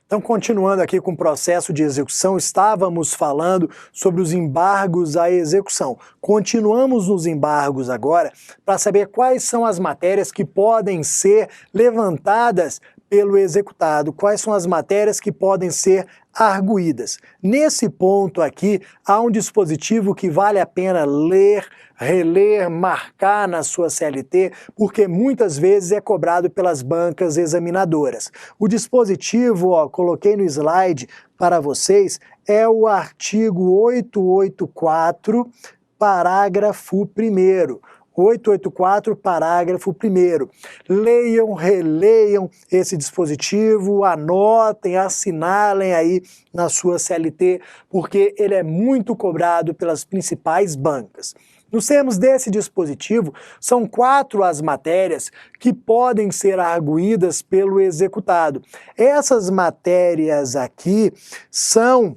Então, continuando aqui com o processo de execução, estávamos falando sobre os embargos à execução. Continuamos nos embargos agora para saber quais são as matérias que podem ser levantadas pelo executado, quais são as matérias que podem ser arguídas. Nesse ponto aqui, há um dispositivo que vale a pena ler, reler, marcar na sua CLT, porque muitas vezes é cobrado pelas bancas examinadoras. O dispositivo, coloquei no slide para vocês, é o artigo 884, parágrafo 1º. 884, parágrafo 1º. Leiam, releiam esse dispositivo, anotem, assinalem aí na sua CLT, porque ele é muito cobrado pelas principais bancas. Nos termos desse dispositivo, são 4 as matérias que podem ser arguídas pelo executado. Essas matérias aqui são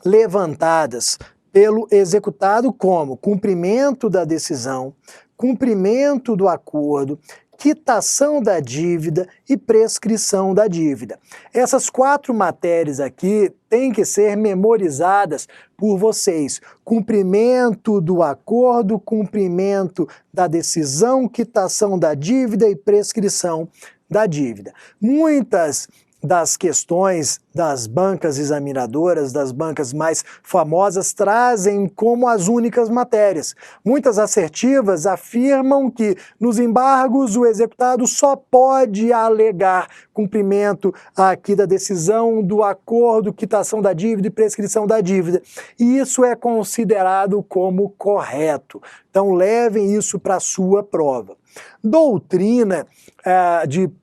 levantadas pelo executado como cumprimento da decisão, cumprimento do acordo, quitação da dívida e prescrição da dívida. Essas 4 matérias aqui têm que ser memorizadas por vocês. Cumprimento do acordo, cumprimento da decisão, quitação da dívida e prescrição da dívida. Muitas das questões das bancas examinadoras, das bancas mais famosas, trazem como as únicas matérias. Muitas assertivas afirmam que nos embargos o executado só pode alegar cumprimento aqui da decisão, do acordo, quitação da dívida e prescrição da dívida. E isso é considerado como correto. Então levem isso para a sua prova. Doutrina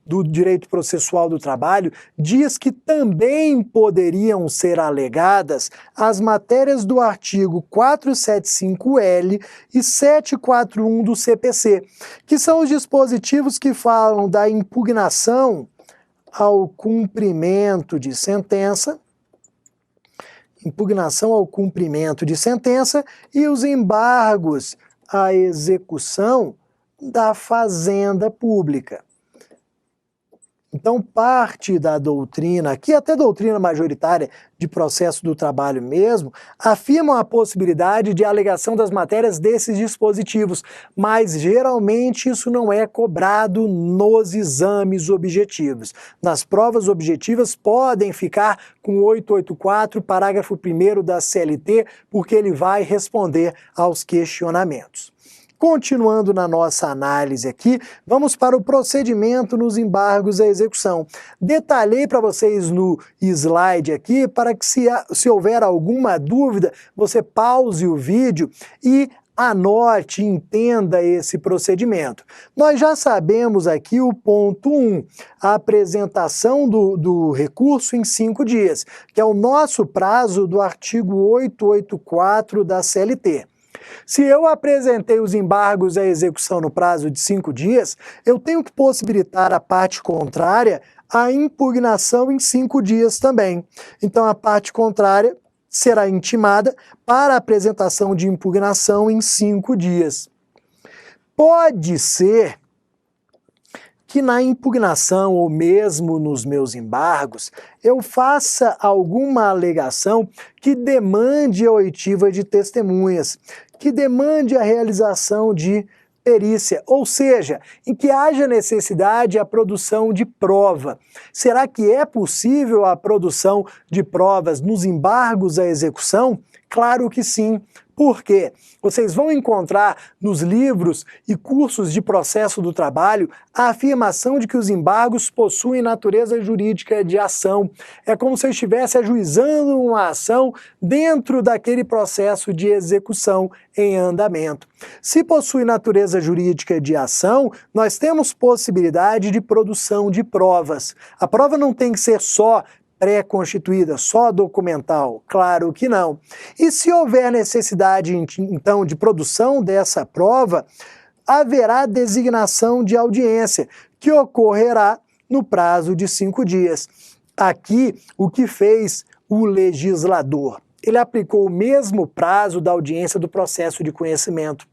do direito processual do trabalho diz que também poderiam ser alegadas as matérias do artigo 475L e 741 do CPC, que são os dispositivos que falam da impugnação ao cumprimento de sentença, e os embargos à execução da fazenda pública. Então, parte da doutrina, aqui até doutrina majoritária de processo do trabalho mesmo, afirmam a possibilidade de alegação das matérias desses dispositivos, mas geralmente isso não é cobrado nos exames objetivos. Nas provas objetivas podem ficar com 884, parágrafo 1º da CLT, porque ele vai responder aos questionamentos. Continuando na nossa análise aqui, vamos para o procedimento nos embargos à execução. Detalhei para vocês no slide aqui, para que se houver alguma dúvida, você pause o vídeo e anote, entenda esse procedimento. Nós já sabemos aqui o ponto 1, a apresentação do recurso em 5 dias, que é o nosso prazo do artigo 884 da CLT. Se eu apresentei os embargos à execução no prazo de 5 dias, eu tenho que possibilitar à parte contrária a impugnação em 5 dias também. Então, a parte contrária será intimada para a apresentação de impugnação em 5 dias. Pode ser que na impugnação ou mesmo nos meus embargos eu faça alguma alegação que demande a oitiva de testemunhas, que demande a realização de perícia, ou seja, em que haja necessidade a produção de prova. Será que é possível a produção de provas nos embargos à execução? Claro que sim. Por quê? Vocês vão encontrar nos livros e cursos de processo do trabalho a afirmação de que os embargos possuem natureza jurídica de ação. É como se eu estivesse ajuizando uma ação dentro daquele processo de execução em andamento. Se possui natureza jurídica de ação, nós temos possibilidade de produção de provas. A prova não tem que ser só pré-constituída, só documental? Claro que não. E se houver necessidade, então, de produção dessa prova, haverá designação de audiência, que ocorrerá no prazo de 5 dias. Aqui, o que fez o legislador? Ele aplicou o mesmo prazo da audiência do processo de conhecimento.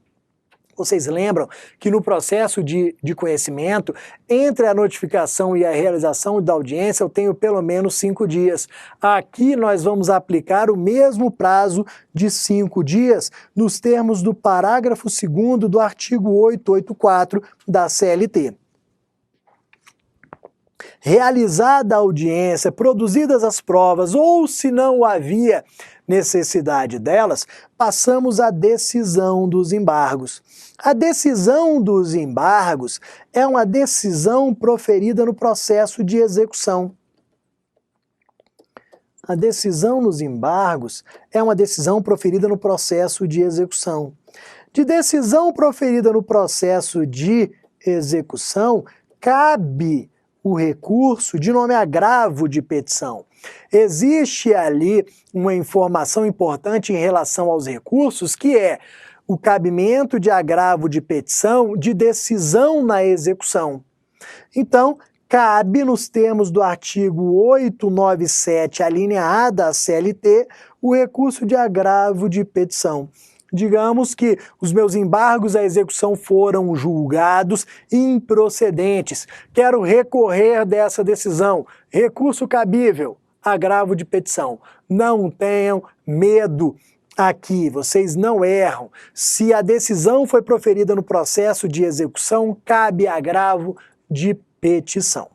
Vocês lembram que no processo de conhecimento, entre a notificação e a realização da audiência, eu tenho pelo menos 5 dias. Aqui nós vamos aplicar o mesmo prazo de 5 dias nos termos do parágrafo 2º do artigo 884 da CLT. Realizada a audiência, produzidas as provas, ou se não havia necessidade delas, passamos à decisão dos embargos. A decisão dos embargos é uma decisão proferida no processo de execução. A decisão nos embargos é uma decisão proferida no processo de execução. De decisão proferida no processo de execução, cabe o recurso de nome agravo de petição. Existe ali uma informação importante em relação aos recursos, que é o cabimento de agravo de petição de decisão na execução. Então, cabe, nos termos do artigo 897, a linha A da CLT, o recurso de agravo de petição. Digamos que os meus embargos à execução foram julgados improcedentes. Quero recorrer dessa decisão. Recurso cabível, agravo de petição. Não tenham medo aqui, vocês não erram. Se a decisão foi proferida no processo de execução, cabe agravo de petição.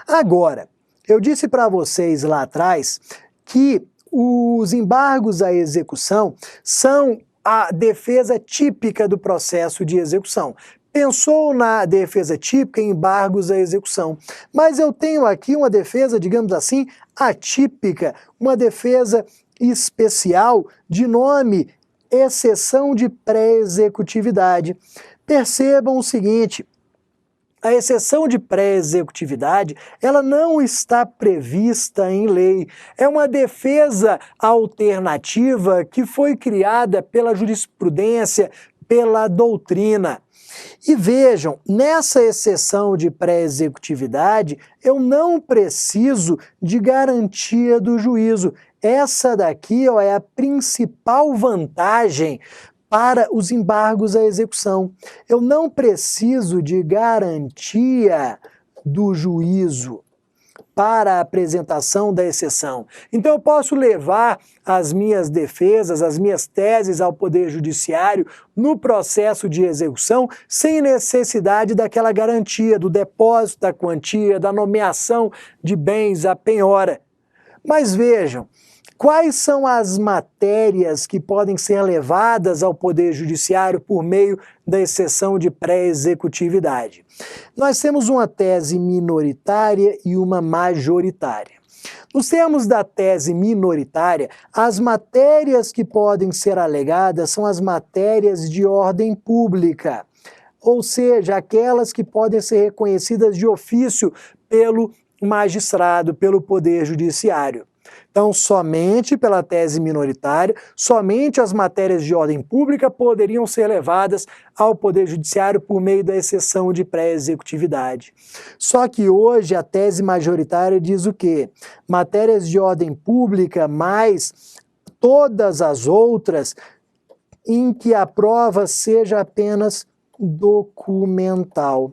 Agora, eu disse para vocês lá atrás que os embargos à execução são a defesa típica do processo de execução. Pensou na defesa típica em embargos à execução, mas eu tenho aqui uma defesa, digamos assim, atípica, uma defesa especial de nome exceção de pré-executividade. Percebam o seguinte: a exceção de pré-executividade, ela não está prevista em lei. É uma defesa alternativa que foi criada pela jurisprudência, pela doutrina. E vejam, nessa exceção de pré-executividade, eu não preciso de garantia do juízo. Essa daqui, ó, é a principal vantagem para os embargos à execução. Eu não preciso de garantia do juízo para a apresentação da exceção. Então eu posso levar as minhas defesas, as minhas teses ao Poder Judiciário no processo de execução sem necessidade daquela garantia, do depósito da quantia, da nomeação de bens à penhora. Mas vejam, quais são as matérias que podem ser levadas ao Poder Judiciário por meio da exceção de pré-executividade? Nós temos uma tese minoritária e uma majoritária. Nos termos da tese minoritária, as matérias que podem ser alegadas são as matérias de ordem pública, ou seja, aquelas que podem ser reconhecidas de ofício pelo magistrado, pelo Poder Judiciário. Então, somente pela tese minoritária, somente as matérias de ordem pública poderiam ser levadas ao Poder Judiciário por meio da exceção de pré-executividade. Só que hoje a tese majoritária diz o quê? Matérias de ordem pública mais todas as outras em que a prova seja apenas documental.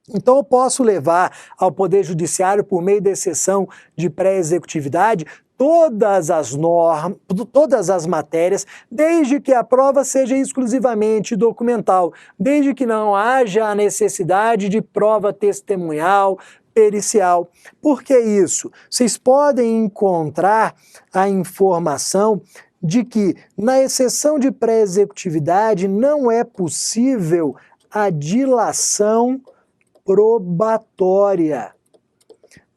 Então eu posso levar ao Poder Judiciário, por meio da exceção de pré-executividade, todas as normas, todas as matérias, desde que a prova seja exclusivamente documental, desde que não haja a necessidade de prova testemunhal, pericial. Por que isso? Vocês podem encontrar a informação de que na exceção de pré-executividade não é possível a dilação probatória.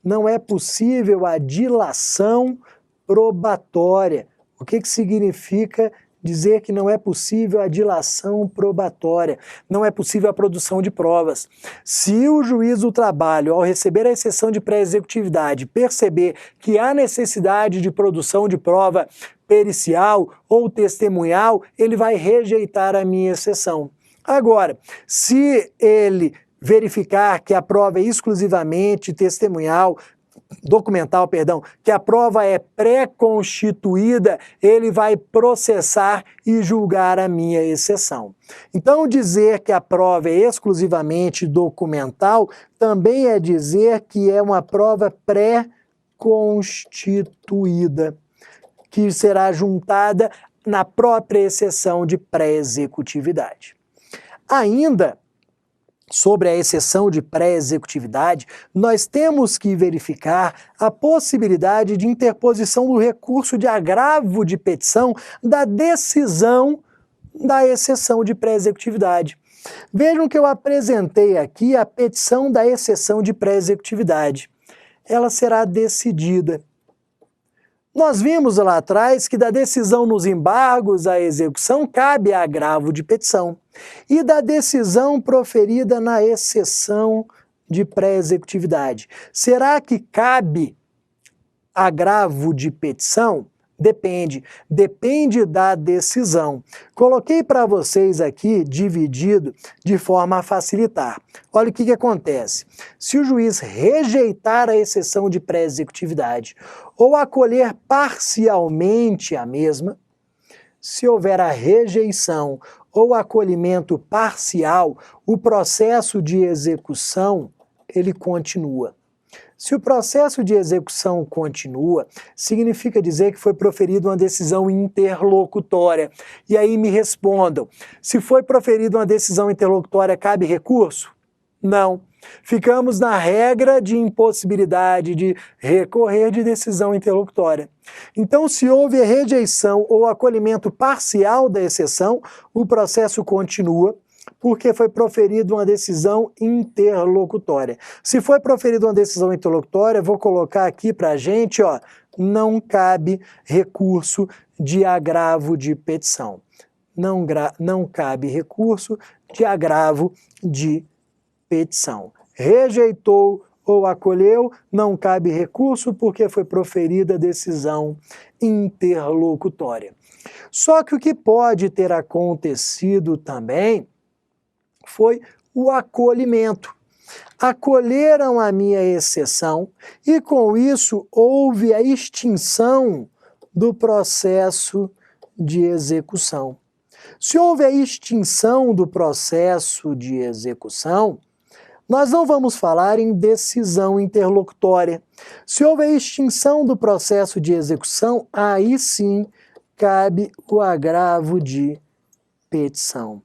Não é possível a dilação probatória. O que significa dizer que não é possível a dilação probatória? Não é possível a produção de provas. Se o juiz do trabalho, ao receber a exceção de pré-executividade, perceber que há necessidade de produção de prova pericial ou testemunhal, ele vai rejeitar a minha exceção. Agora, se ele verificar que a prova é exclusivamente testemunhal, documental, perdão, que a prova é pré-constituída, ele vai processar e julgar a minha exceção. Então, dizer que a prova é exclusivamente documental também é dizer que é uma prova pré-constituída, que será juntada na própria exceção de pré-executividade. Ainda, sobre a exceção de pré-executividade, nós temos que verificar a possibilidade de interposição do recurso de agravo de petição da decisão da exceção de pré-executividade. Vejam que eu apresentei aqui a petição da exceção de pré-executividade. Ela será decidida. Nós vimos lá atrás que da decisão nos embargos à execução cabe agravo de petição e da decisão proferida na exceção de pré-executividade. Será que cabe agravo de petição? Depende da decisão. Coloquei para vocês aqui dividido de forma a facilitar. Olha o que acontece. Se o juiz rejeitar a exceção de pré-executividade ou acolher parcialmente a mesma, se houver a rejeição ou acolhimento parcial, o processo de execução ele continua. Se o processo de execução continua, significa dizer que foi proferida uma decisão interlocutória. E aí me respondam, se foi proferida uma decisão interlocutória, cabe recurso? Não. Ficamos na regra de impossibilidade de recorrer de decisão interlocutória. Então, se houve a rejeição ou acolhimento parcial da exceção, o processo continua, porque foi proferida uma decisão interlocutória. Se foi proferida uma decisão interlocutória, vou colocar aqui para a gente, ó, não cabe recurso de agravo de petição. Não cabe recurso de agravo de petição. Rejeitou ou acolheu, não cabe recurso porque foi proferida decisão interlocutória. Só que o que pode ter acontecido também foi o acolhimento. Acolheram a minha exceção e, com isso, houve a extinção do processo de execução. Se houve a extinção do processo de execução, nós não vamos falar em decisão interlocutória. Se houve a extinção do processo de execução, aí sim cabe o agravo de petição.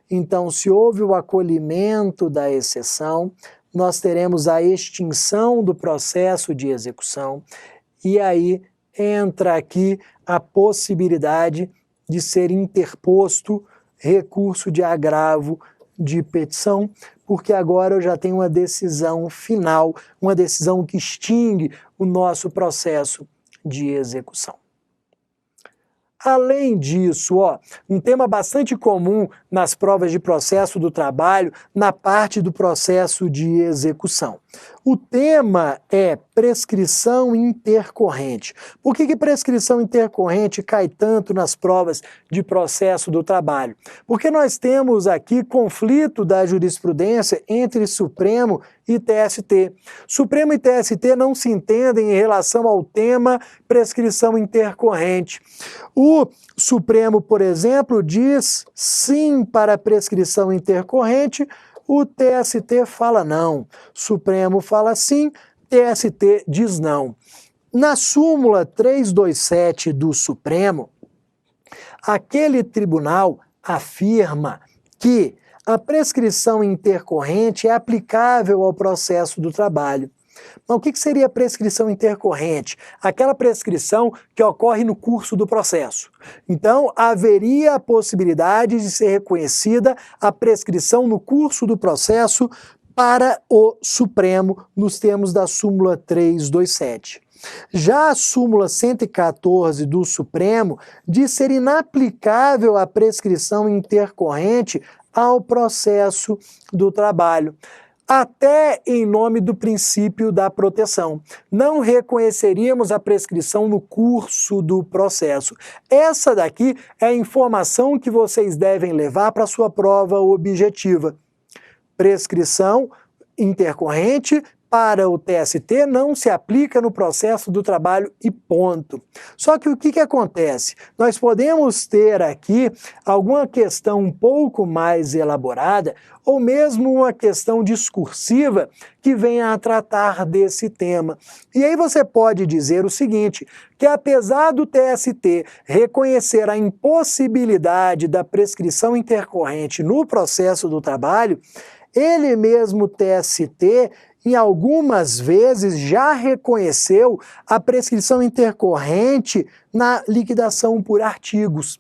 Então, se houve o acolhimento da exceção, nós teremos a extinção do processo de execução e aí entra aqui a possibilidade de ser interposto recurso de agravo de petição, porque agora eu já tenho uma decisão final, uma decisão que extingue o nosso processo de execução. Além disso, um tema bastante comum nas provas de processo do trabalho, na parte do processo de execução. O tema é prescrição intercorrente. Por que prescrição intercorrente cai tanto nas provas de processo do trabalho? Porque nós temos aqui conflito da jurisprudência entre Supremo e TST. Supremo e TST não se entendem em relação ao tema prescrição intercorrente. O Supremo, por exemplo, diz sim para a prescrição intercorrente, o TST fala não. Supremo fala sim, TST diz não. Na súmula 327 do Supremo, aquele tribunal afirma que a prescrição intercorrente é aplicável ao processo do trabalho. Mas o que seria a prescrição intercorrente? Aquela prescrição que ocorre no curso do processo. Então, haveria a possibilidade de ser reconhecida a prescrição no curso do processo para o Supremo, nos termos da súmula 327. Já a súmula 114 do Supremo diz ser inaplicável a prescrição intercorrente ao processo do trabalho, até em nome do princípio da proteção. Não reconheceríamos a prescrição no curso do processo. Essa daqui é a informação que vocês devem levar para a sua prova objetiva. Prescrição intercorrente para o TST não se aplica no processo do trabalho e ponto. Só que o que acontece? Nós podemos ter aqui alguma questão um pouco mais elaborada ou mesmo uma questão discursiva que venha a tratar desse tema. E aí você pode dizer o seguinte, que apesar do TST reconhecer a impossibilidade da prescrição intercorrente no processo do trabalho, ele mesmo, TST, em algumas vezes já reconheceu a prescrição intercorrente na liquidação por artigos.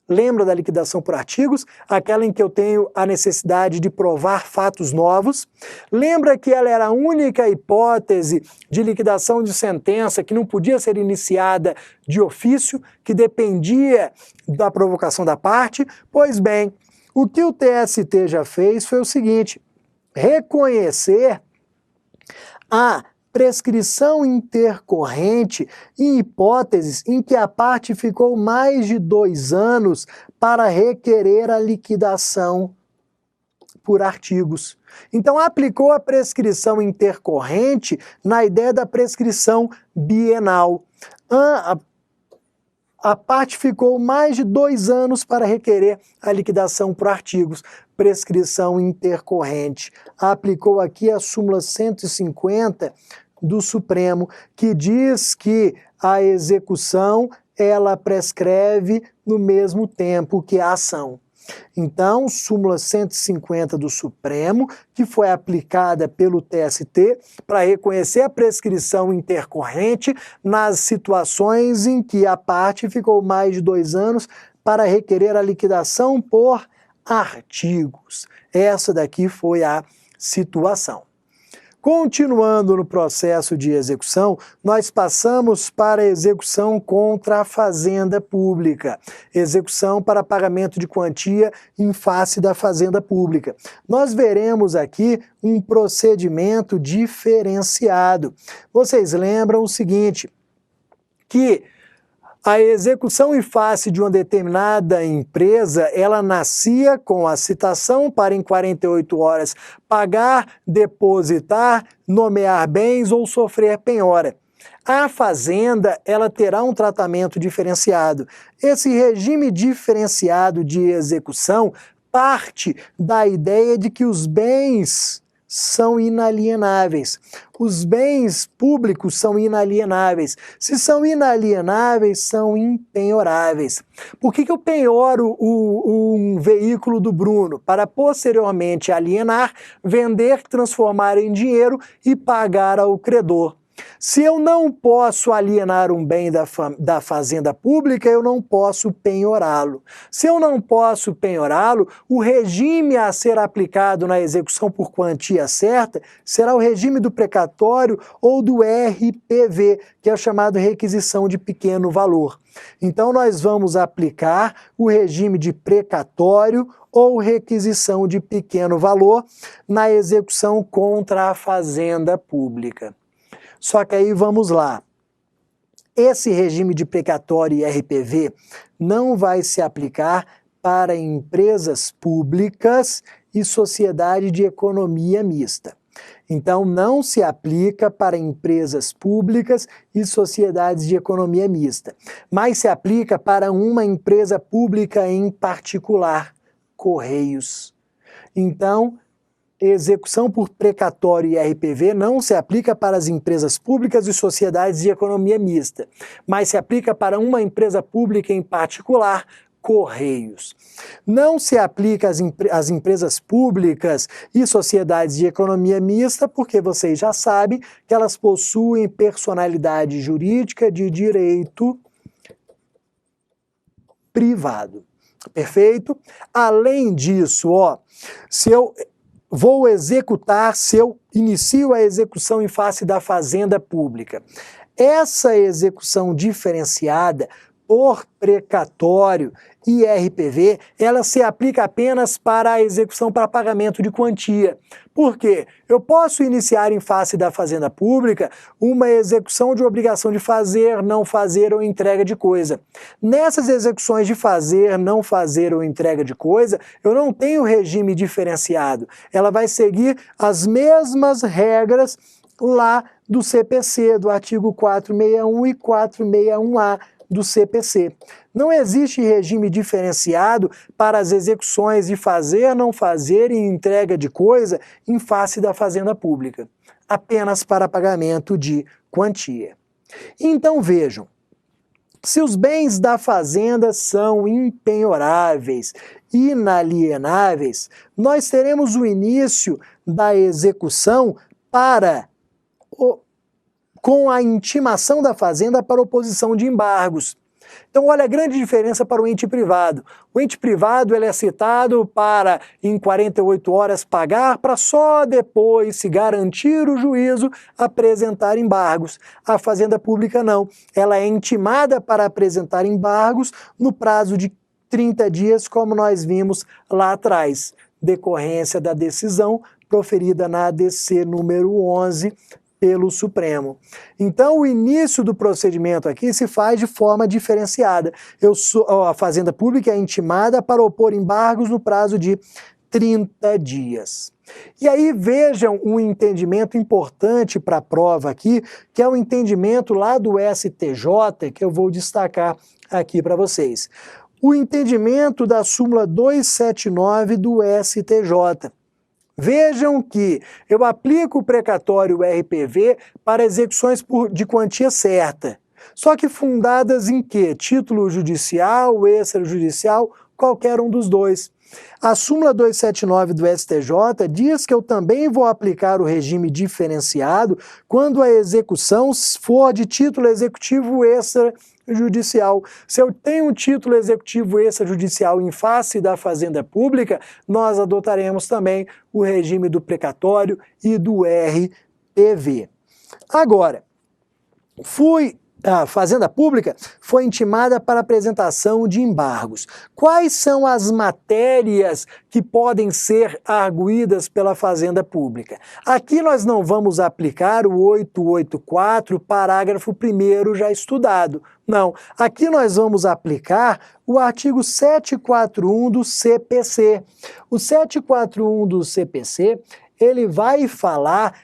Lembra da liquidação por artigos? Aquela em que eu tenho a necessidade de provar fatos novos. Lembra que ela era a única hipótese de liquidação de sentença que não podia ser iniciada de ofício, que dependia da provocação da parte? Pois bem, o que o TST já fez foi o seguinte: reconhecer a prescrição intercorrente em hipóteses em que a parte ficou mais de 2 anos para requerer a liquidação por artigos. Então, aplicou a prescrição intercorrente na ideia da prescrição bienal. A parte ficou mais de 2 anos para requerer a liquidação por artigos, prescrição intercorrente. Aplicou aqui a súmula 150 do Supremo, que diz que a execução ela prescreve no mesmo tempo que a ação. Então, súmula 150 do Supremo, que foi aplicada pelo TST para reconhecer a prescrição intercorrente nas situações em que a parte ficou mais de 2 anos para requerer a liquidação por artigos. Essa daqui foi a situação. Continuando no processo de execução, nós passamos para a execução contra a Fazenda Pública, execução para pagamento de quantia em face da Fazenda Pública. Nós veremos aqui um procedimento diferenciado. Vocês lembram o seguinte, que a execução em face de uma determinada empresa, ela nascia com a citação para em 48 horas pagar, depositar, nomear bens ou sofrer penhora. A Fazenda, ela terá um tratamento diferenciado. Esse regime diferenciado de execução parte da ideia de que os bens são inalienáveis. Os bens públicos são inalienáveis. Se são inalienáveis, são impenhoráveis. Por que eu penhoro um veículo do Bruno? Para posteriormente alienar, vender, transformar em dinheiro e pagar ao credor. Se eu não posso alienar um bem da Fazenda Pública, eu não posso penhorá-lo. Se eu não posso penhorá-lo, o regime a ser aplicado na execução por quantia certa será o regime do precatório ou do RPV, que é o chamado requisição de pequeno valor. Então nós vamos aplicar o regime de precatório ou requisição de pequeno valor na execução contra a Fazenda Pública. Só que aí vamos lá. Esse regime de precatório e RPV não vai se aplicar para empresas públicas e sociedade de economia mista. Então, não se aplica para empresas públicas e sociedades de economia mista, mas se aplica para uma empresa pública em particular, Correios. Então, execução por precatório e RPV não se aplica para as empresas públicas e sociedades de economia mista, mas se aplica para uma empresa pública em particular, Correios. Não se aplica às empresas públicas e sociedades de economia mista, porque vocês já sabem que elas possuem personalidade jurídica de direito privado. Perfeito? Além disso, se eu vou executar, se eu inicio a execução em face da Fazenda Pública, essa execução diferenciada por precatório e RPV, ela se aplica apenas para a execução para pagamento de quantia. Por quê? Eu posso iniciar em face da Fazenda Pública uma execução de obrigação de fazer, não fazer ou entrega de coisa. Nessas execuções de fazer, não fazer ou entrega de coisa, eu não tenho regime diferenciado. Ela vai seguir as mesmas regras lá do CPC, do artigo 461 e 461A do CPC. Não existe regime diferenciado para as execuções de fazer, não fazer e entrega de coisa em face da Fazenda Pública, apenas para pagamento de quantia. Então vejam, se os bens da fazenda são impenhoráveis, inalienáveis, nós teremos o início da execução com a intimação da fazenda para oposição de embargos. Então, olha a grande diferença para o ente privado. O ente privado ele é citado para, em 48 horas, pagar, para só depois, se garantir o juízo, apresentar embargos. A Fazenda Pública não. Ela é intimada para apresentar embargos no prazo de 30 dias, como nós vimos lá atrás, decorrência da decisão proferida na ADC número 11, pelo Supremo. Então, o início do procedimento aqui se faz de forma diferenciada. A Fazenda Pública é intimada para opor embargos no prazo de 30 dias. E aí vejam um entendimento importante para a prova aqui, que é o entendimento lá do STJ, que eu vou destacar aqui para vocês. O entendimento da súmula 279 do STJ. Vejam que eu aplico o precatório RPV para execuções de quantia certa, só que fundadas em quê? Título judicial, extrajudicial, qualquer um dos dois. A súmula 279 do STJ diz que eu também vou aplicar o regime diferenciado quando a execução for de título executivo extrajudicial. Se eu tenho um título executivo extrajudicial em face da Fazenda Pública, nós adotaremos também o regime do precatório e do RPV. Agora, a Fazenda Pública foi intimada para apresentação de embargos. Quais são as matérias que podem ser arguídas pela Fazenda Pública? Aqui nós não vamos aplicar o 884, parágrafo 1º já estudado. Não, aqui nós vamos aplicar o artigo 741 do CPC. O 741 do CPC, ele vai falar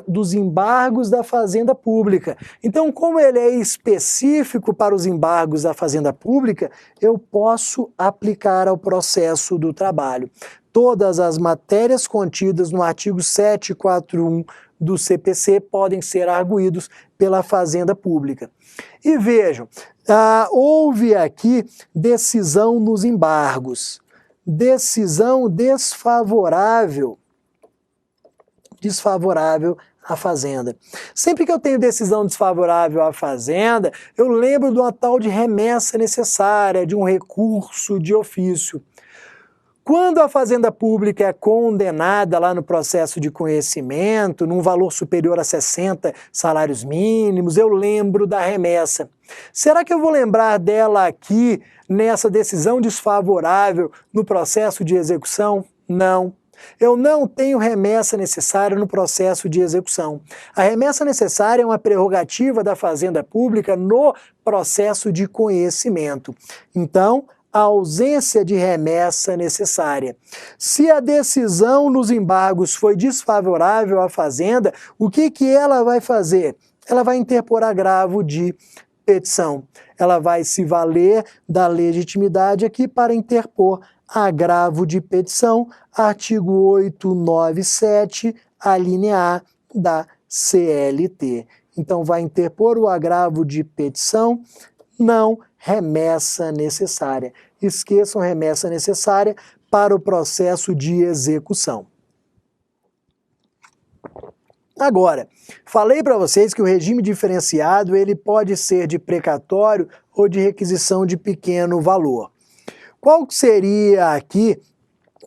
dos embargos da Fazenda Pública. Então, como ele é específico para os embargos da Fazenda Pública, eu posso aplicar ao processo do trabalho. Todas as matérias contidas no artigo 741 do CPC podem ser arguídos pela Fazenda Pública. E vejam, houve aqui decisão nos embargos. Decisão desfavorável à Fazenda. Sempre que eu tenho decisão desfavorável à Fazenda, eu lembro de uma tal de remessa necessária, de um recurso de ofício. Quando a Fazenda Pública é condenada lá no processo de conhecimento, num valor superior a 60 salários mínimos, eu lembro da remessa. Será que eu vou lembrar dela aqui, nessa decisão desfavorável, no processo de execução? Não. Eu não tenho remessa necessária no processo de execução. A remessa necessária é uma prerrogativa da Fazenda Pública no processo de conhecimento. Então, a ausência de remessa necessária. Se a decisão nos embargos foi desfavorável à Fazenda, o que ela vai fazer? Ela vai interpor agravo de petição. Ela vai se valer da legitimidade aqui para interpor agravo de petição, artigo 897, a linha A da CLT. Então, vai interpor o agravo de petição, não remessa necessária. Esqueçam remessa necessária para o processo de execução. Agora, falei para vocês que o regime diferenciado ele pode ser de precatório ou de requisição de pequeno valor. Qual seria aqui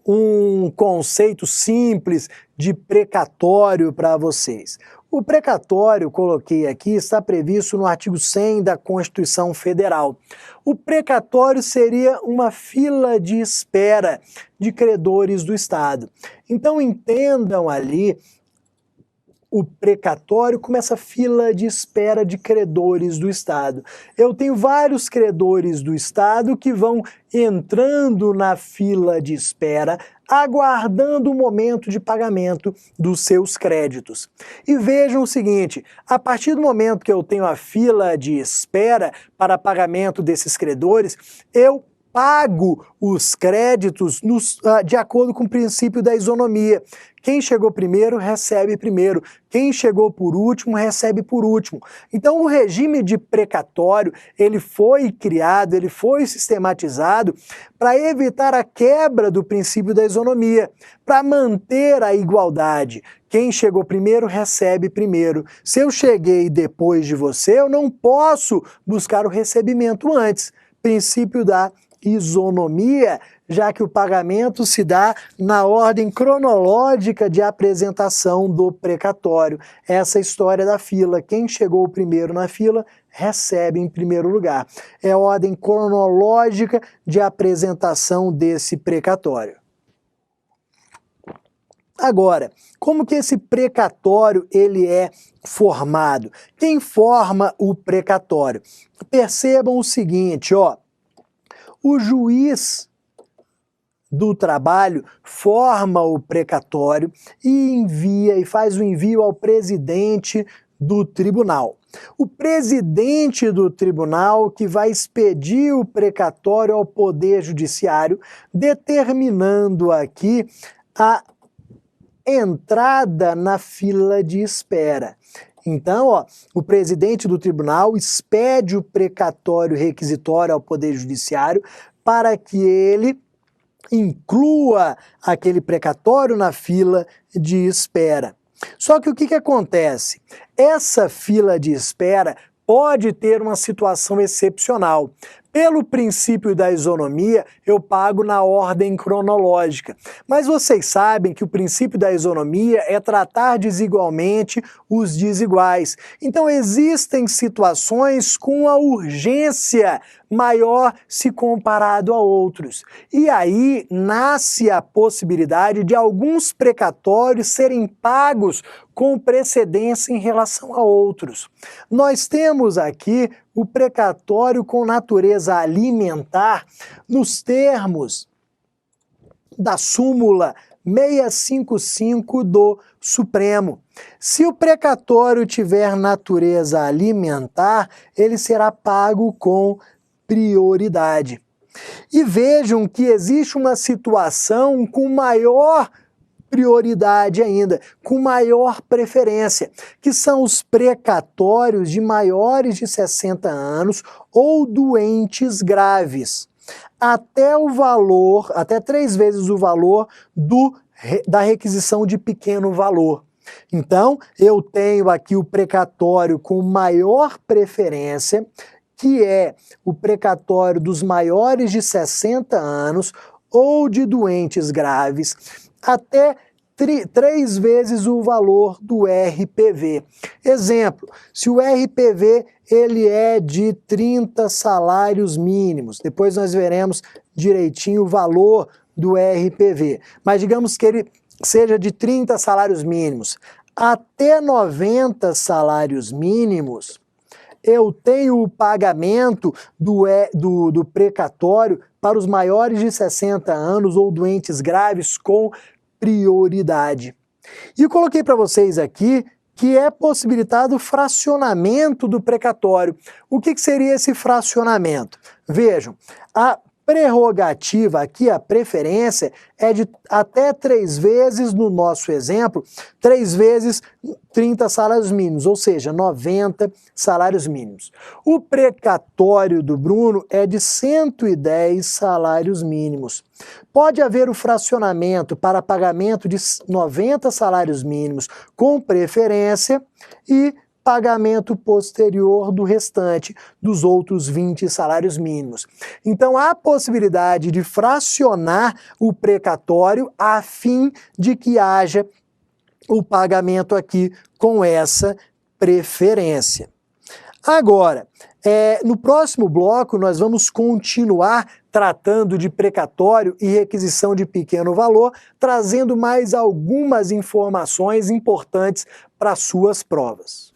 um conceito simples de precatório para vocês? O precatório, coloquei aqui, está previsto no artigo 100 da Constituição Federal. O precatório seria uma fila de espera de credores do Estado. Então entendam ali o precatório como essa fila de espera de credores do Estado. Eu tenho vários credores do Estado que vão entrando na fila de espera, aguardando o momento de pagamento dos seus créditos. E vejam o seguinte, a partir do momento que eu tenho a fila de espera para pagamento desses credores, eu pago os créditos de acordo com o princípio da isonomia. Quem chegou primeiro, recebe primeiro. Quem chegou por último, recebe por último. Então, o regime de precatório, ele foi criado, ele foi sistematizado para evitar a quebra do princípio da isonomia, para manter a igualdade. Quem chegou primeiro, recebe primeiro. Se eu cheguei depois de você, eu não posso buscar o recebimento antes. Princípio da isonomia, já que o pagamento se dá na ordem cronológica de apresentação do precatório. Essa história da fila, quem chegou primeiro na fila, recebe em primeiro lugar. É a ordem cronológica de apresentação desse precatório. Agora, como que esse precatório ele é formado? Quem forma o precatório? Percebam o seguinte, ó. O juiz do trabalho forma o precatório e envia e faz o envio ao presidente do tribunal. O presidente do tribunal que vai expedir o precatório ao Poder Judiciário, determinando aqui a entrada na fila de espera. Então, ó, o presidente do tribunal expede o precatório requisitório ao Poder Judiciário para que ele inclua aquele precatório na fila de espera. Só que o que acontece? Essa fila de espera pode ter uma situação excepcional. Pelo princípio da isonomia, eu pago na ordem cronológica. Mas vocês sabem que o princípio da isonomia é tratar desigualmente os desiguais. Então existem situações com a urgência maior se comparado a outros. E aí nasce a possibilidade de alguns precatórios serem pagos com precedência em relação a outros. Nós temos aqui o precatório com natureza alimentar nos termos da súmula 655 do Supremo. Se o precatório tiver natureza alimentar, ele será pago com prioridade. E vejam que existe uma situação com maior prioridade ainda, com maior preferência, que são os precatórios de maiores de 60 anos ou doentes graves, até 3 vezes o valor da requisição de pequeno valor. Então, eu tenho aqui o precatório com maior preferência, que é o precatório dos maiores de 60 anos ou de doentes graves, até 3 vezes o valor do RPV. Exemplo, se o RPV ele é de 30 salários mínimos, depois nós veremos direitinho o valor do RPV, mas digamos que ele seja de 30 salários mínimos até 90 salários mínimos, eu tenho o pagamento do precatório para os maiores de 60 anos ou doentes graves com prioridade. E eu coloquei para vocês aqui que é possibilitado o fracionamento do precatório. O que seria esse fracionamento? Vejam, a prerrogativa aqui, a preferência, é de até 3 vezes, no nosso exemplo, 3 vezes 30 salários mínimos, ou seja, 90 salários mínimos. O precatório do Bruno é de 110 salários mínimos. Pode haver o fracionamento para pagamento de 90 salários mínimos com preferência e pagamento posterior do restante dos outros 20 salários mínimos. Então há possibilidade de fracionar o precatório a fim de que haja o pagamento aqui com essa preferência. Agora, no próximo bloco nós vamos continuar tratando de precatório e requisição de pequeno valor, trazendo mais algumas informações importantes para suas provas.